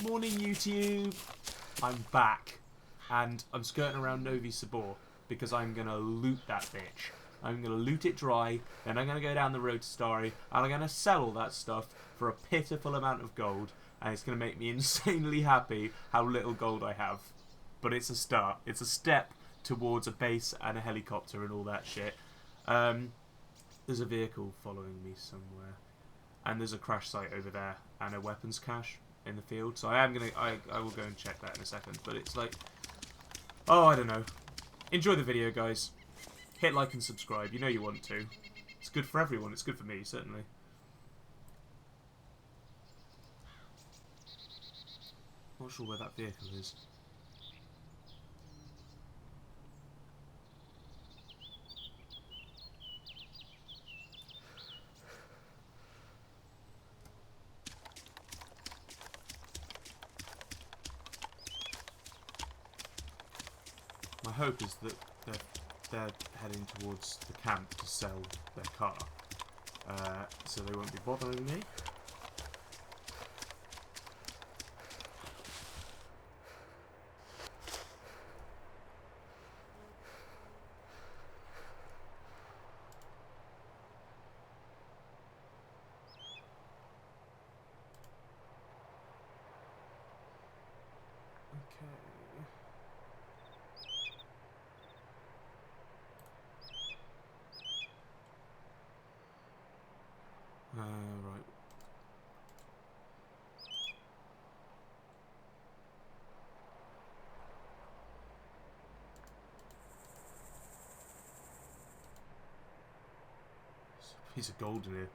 Morning YouTube! I'm back, and I'm skirting around Novi Sabor because I'm going to loot that bitch. I'm going to loot it dry, then I'm going to go down the road to Starry, and I'm going to sell all that stuff for a pitiful amount of gold, and it's going to make me insanely happy how little gold I have. But it's a start. It's a step towards a base and a helicopter and all that shit. There's a vehicle following me somewhere, and there's a crash site over there, and a weapons cache in the field, so I will go and check that in a second. But it's like, oh, I don't know. Enjoy the video, guys. Hit like and subscribe. You know you want to. It's good for everyone. It's good for me, certainly. Not sure where that vehicle is. My hope is that they're heading towards the camp to sell their car, so they won't be bothering me. Right. There's a piece of gold in here.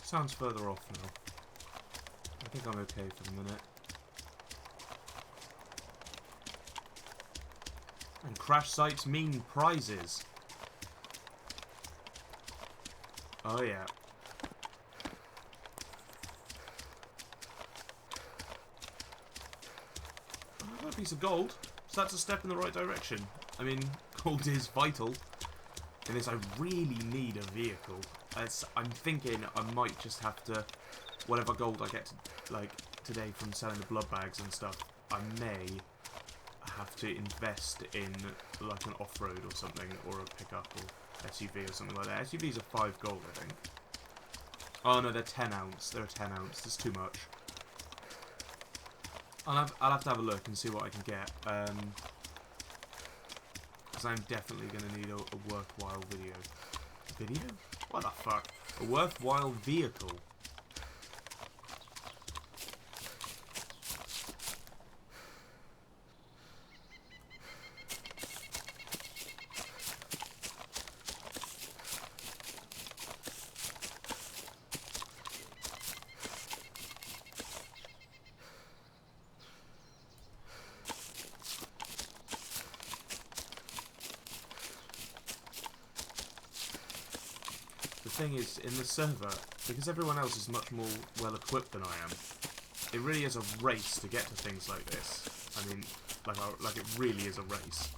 Sounds further off now. I think I'm okay for the minute. And crash sites mean prizes. Oh yeah. Oh, I got a piece of gold. So that's a step in the right direction. I mean, gold is vital. In this, I really need a vehicle. I'm thinking I might just have to, whatever gold I get today from selling the blood bags and stuff, I may have to invest in like an off-road or something, or a pickup or SUV or something like that. SUVs are 5 gold, I think. Oh no, they're 10 ounce. They're a 10 ounce. That's too much. I'll have to have a look and see what I can get. Because I'm definitely going to need a worthwhile video. Video? What the fuck? A worthwhile vehicle. The thing is, in the server, because everyone else is much more well equipped than I am, it really is a race to get to things like this. I mean, like it really is a race.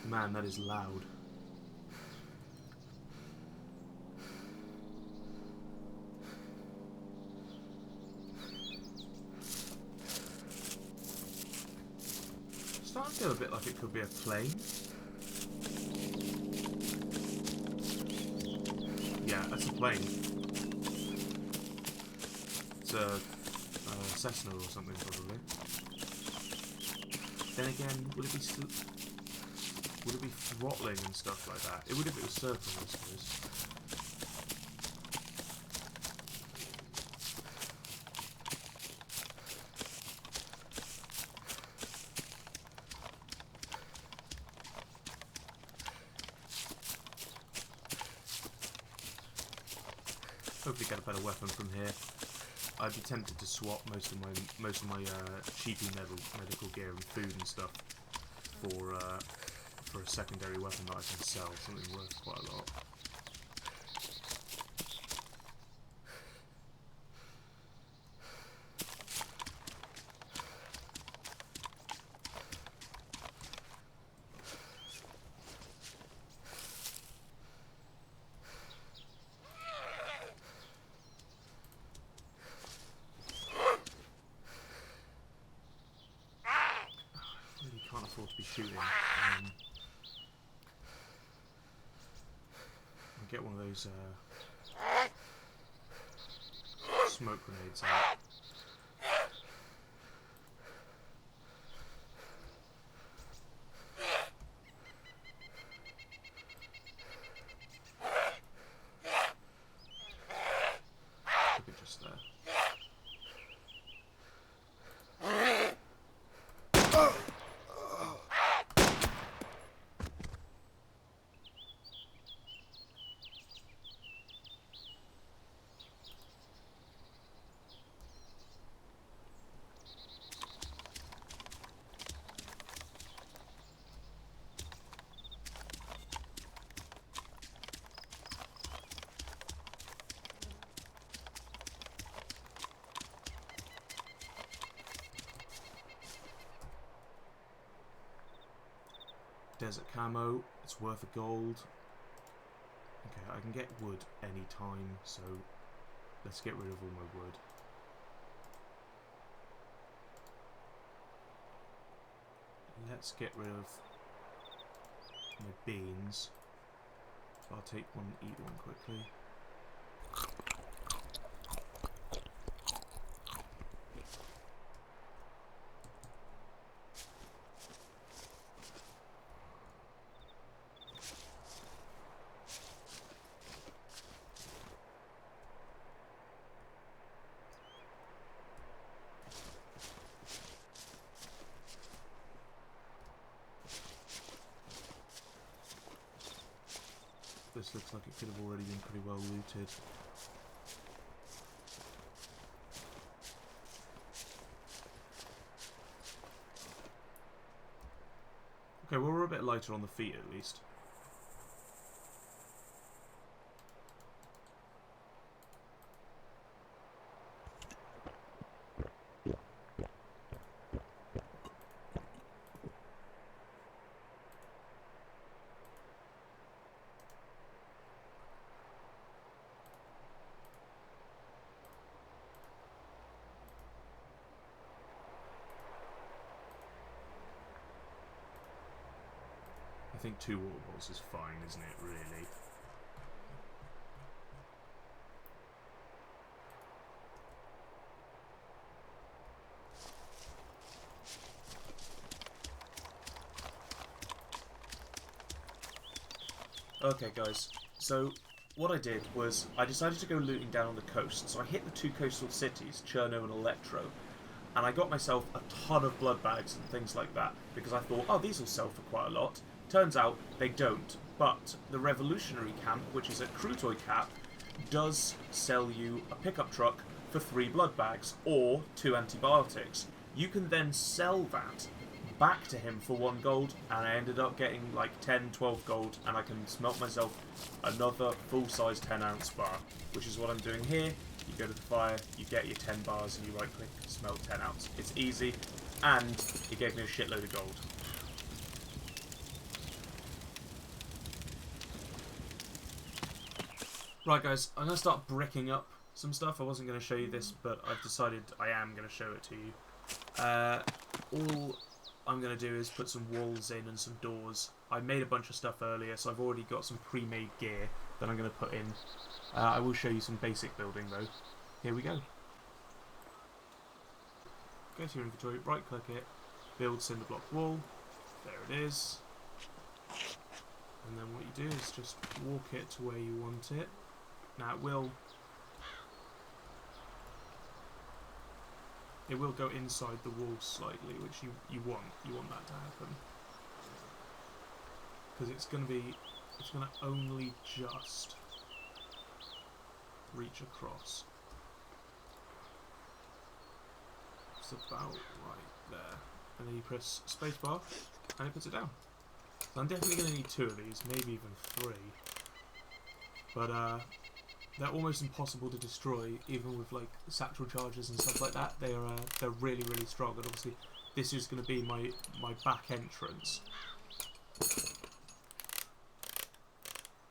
Man, that is loud. feel a bit like it could be a plane. Yeah, that's a plane. It's a Cessna or something, probably. Then again, would it be throttling and stuff like that? It would if it was circling, I suppose. Hopefully get a better weapon from here. I'd be tempted to swap most of my cheapy medical gear and food and stuff for a secondary weapon that I can sell, something worth quite a lot. Can't afford to be shooting. I'll get one of those smoke grenades out. Look at just there. Desert camo, it's worth a gold. Okay, I can get wood any time, so let's get rid of all my wood. Let's get rid of my beans. So I'll take one and eat one quickly. This looks like it could have already been pretty well looted. Okay, well, we're a bit lighter on the feet at least. I think 2 water balls is fine, isn't it, really? Okay, guys, so what I did was I decided to go looting down on the coast. So I hit the 2 coastal cities, Cherno and Electro, and I got myself a ton of blood bags and things like that because I thought, oh, these will sell for quite a lot. Turns out they don't, but the Revolutionary Camp, which is at Krutoy Cap, does sell you a pickup truck for 3 blood bags or 2 antibiotics. You can then sell that back to him for 1 gold, and I ended up getting like 10, 12 gold, and I can smelt myself another full-size 10-ounce bar, which is what I'm doing here. You go to the fire, you get your 10 bars, and you right-click, smelt 10 ounce. It's easy, and it gave me a shitload of gold. Right, guys, I'm going to start bricking up some stuff. I wasn't going to show you this, but I've decided I am going to show it to you. All I'm going to do is put some walls in and some doors. I made a bunch of stuff earlier, so I've already got some pre-made gear that I'm going to put in. I will show you some basic building though. Here we go. Go to your inventory, right click it, build cinder block wall. There it is. And then what you do is just walk it to where you want it. Now it will go inside the wall slightly, which you want. You want that to happen. Because it's gonna only just reach across. It's about right there. And then you press spacebar and it puts it down. So I'm definitely gonna need 2 of these, maybe even 3. But they're almost impossible to destroy, even with like satchel charges and stuff like that. They're really, really strong, and obviously this is going to be my back entrance.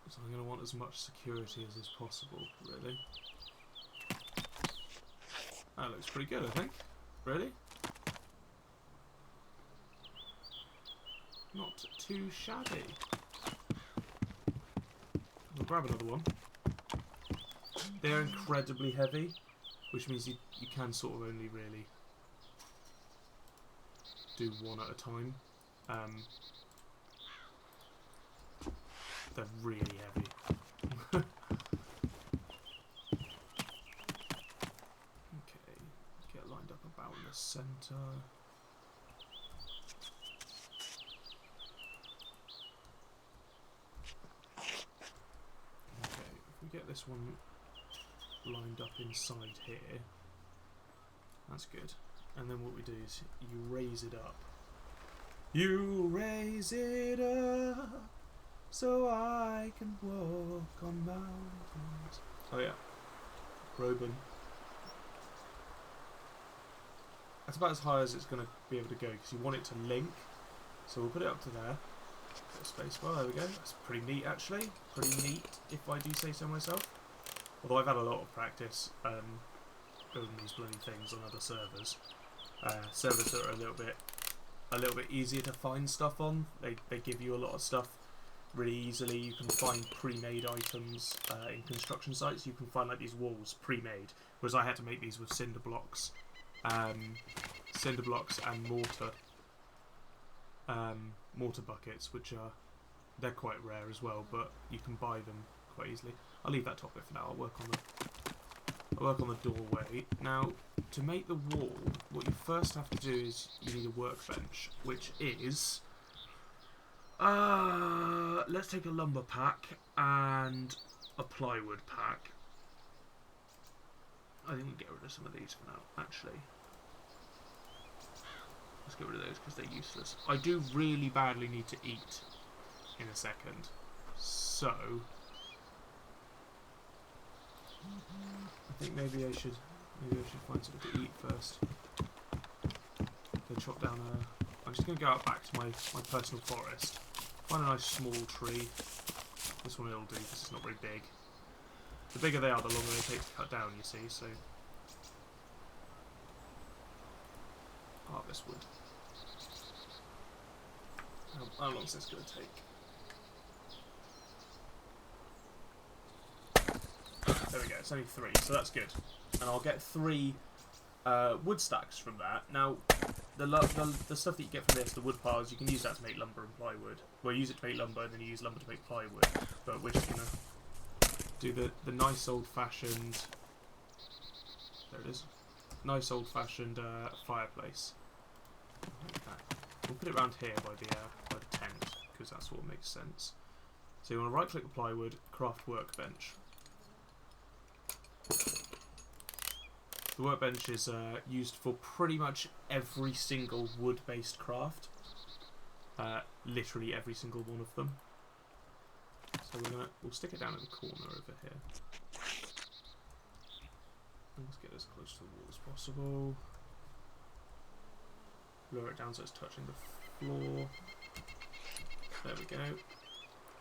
So I'm going to want as much security as is possible, really. That looks pretty good, I think. Really? Not too shabby. I'll grab another one. They're incredibly heavy, which means you can sort of only really do one at a time. They're really heavy. Okay, get lined up about in the centre. Okay, if we get this one lined up inside here, that's good. And then what we do is you raise it up. You raise it up so I can walk on mountains. Oh yeah, Robin. That's about as high as it's going to be able to go because you want it to link. So we'll put it up to there. Spacebar, there we go. That's pretty neat actually. Pretty neat if I do say so myself. Although I've had a lot of practice building these bloody things on other servers. Servers that are a little bit easier to find stuff on. They give you a lot of stuff really easily. You can find pre-made items in construction sites. You can find like these walls pre-made, whereas I had to make these with cinder blocks and mortar buckets, which they're quite rare as well, but you can buy them quite easily. I'll leave that topic for now. I'll work on the doorway. Now, to make the wall, what you first have to do is you need a workbench, which is let's take a lumber pack and a plywood pack. I think we'll get rid of some of these for now, actually. Let's get rid of those because they're useless. I do really badly need to eat in a second, so I think maybe I should find something to eat first. Then chop down I'm just going to go out back to my personal forest. Find a nice small tree. This one will do because it's not very big. The bigger they are, the longer they take to cut down, you see, so harvest wood. How long is this going to take? There we go, it's only 3, so that's good. And I'll get 3 wood stacks from that. Now, the stuff that you get from this, the wood piles, you can use that to make lumber and plywood. Well, use it to make lumber, and then you use lumber to make plywood. But we're just going to do the nice old-fashioned... There it is. Nice old-fashioned fireplace. Okay. We'll put it around here by the tent, because that's what makes sense. So you want to right-click the plywood, craft workbench. The workbench is used for pretty much every single wood-based craft. Literally every single one of them. So we'll stick it down in the corner over here. Let's get as close to the wall as possible. Lower it down so it's touching the floor. There we go.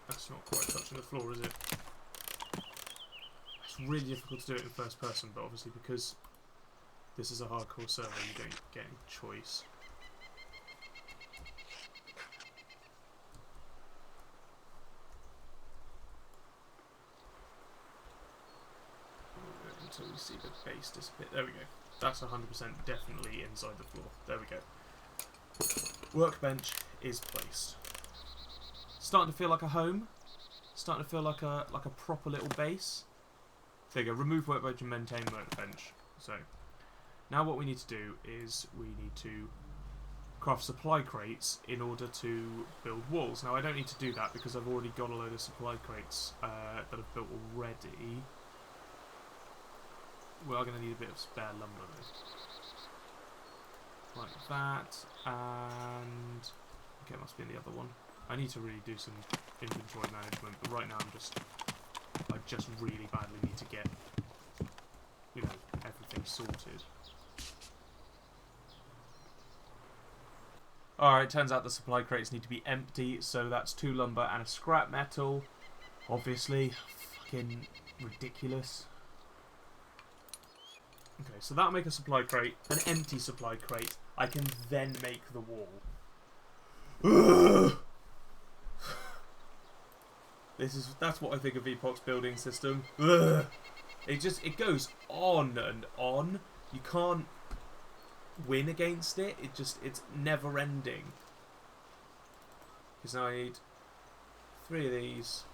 That's not quite touching the floor, is it? It's really difficult to do it in first person, but obviously because this is a hardcore server, you don't get any choice. until we see the base disappear. There we go. That's 100% definitely inside the floor. There we go. Workbench is placed. Starting to feel like a home. Starting to feel like a proper little base. There you go. Remove workbench and maintain workbench. So now what we need to do is we need to craft supply crates in order to build walls. Now I don't need to do that because I've already got a load of supply crates that I've built already. We are going to need a bit of spare lumber though. Like that, and okay, it must be in the other one. I need to really do some inventory management, but right now I just really badly need to get, you know, everything sorted. Alright, turns out the supply crates need to be empty, so that's 2 lumber and a scrap metal. Obviously, fucking ridiculous. Okay, so that'll make a supply crate, an empty supply crate. I can then make the wall. That's what I think of EPOCH's building system. It goes on and on. You can't win against it. It's never ending. Because now I need 3 of these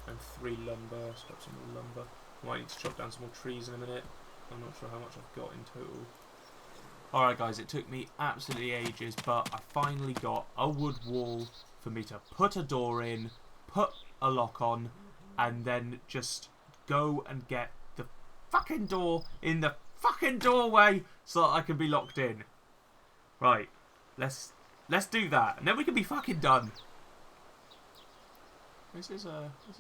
and 3 lumber. Scrap some more lumber. I might need to chop down some more trees in a minute. I'm not sure how much I've got in total. Alright guys, it took me absolutely ages, but I finally got a wood wall for me to put a door in, put a lock on, and then just go and get the fucking door in the fucking doorway so that I can be locked in. Right, let's do that, and then we can be fucking done. This is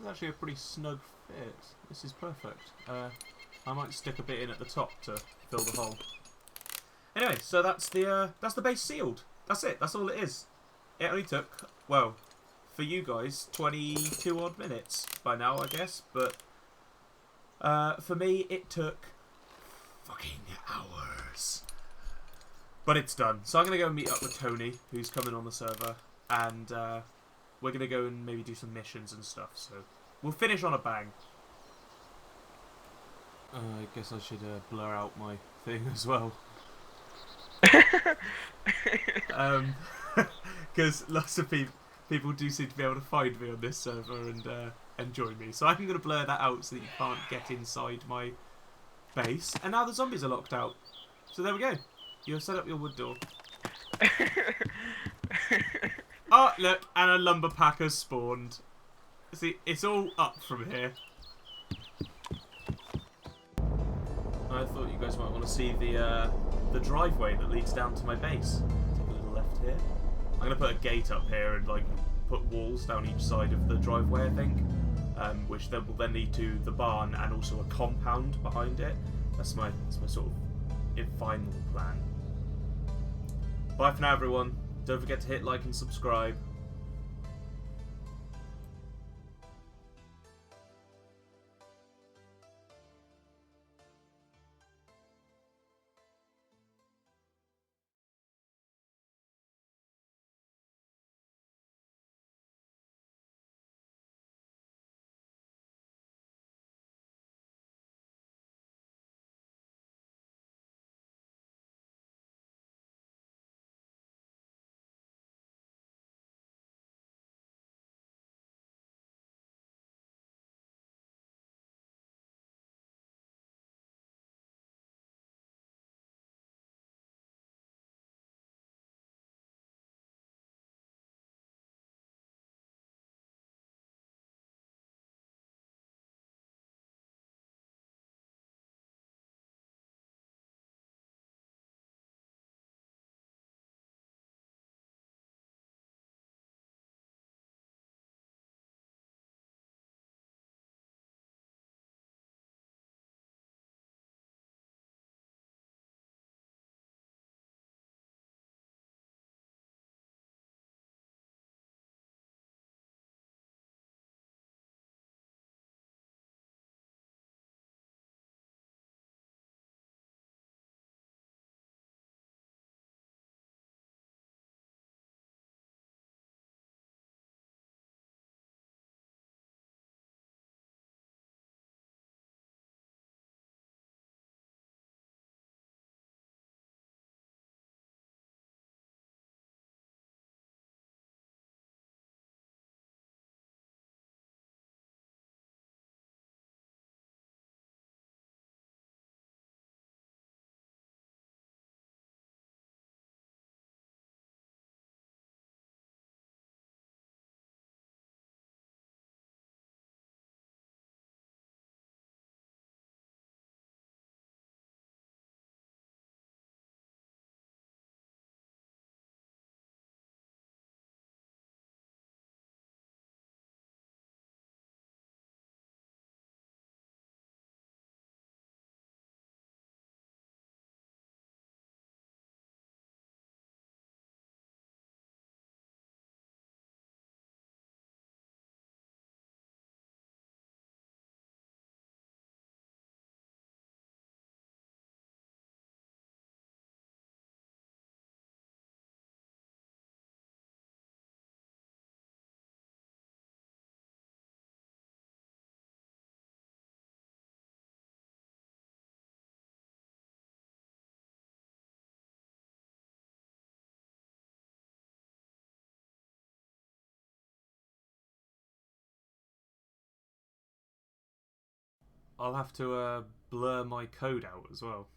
actually a pretty snug fit. This is perfect. I might stick a bit in at the top to fill the hole. Anyway, so that's the base sealed. That's it. That's all it is. It only took, well, for you guys, 22 odd minutes by now, I guess. But for me, it took fucking hours. But it's done. So I'm gonna go and meet up with Tony, who's coming on the server, and we're gonna go and maybe do some missions and stuff. So we'll finish on a bang. I guess I should blur out my thing as well. Because lots of people do seem to be able to find me on this server and join me. So I'm going to blur that out so that you can't get inside my base. And now the zombies are locked out. So there we go. You've set up your wood door. Oh, look, and a lumber pack spawned. See, it's all up from here. I thought you guys might want to see the driveway that leads down to my base. Take a little left here. I'm going to put a gate up here and like put walls down each side of the driveway, I think, which then will then lead to the barn and also a compound behind it. That's my sort of final plan. Bye for now, everyone. Don't forget to hit like and subscribe. I'll have to blur my code out as well.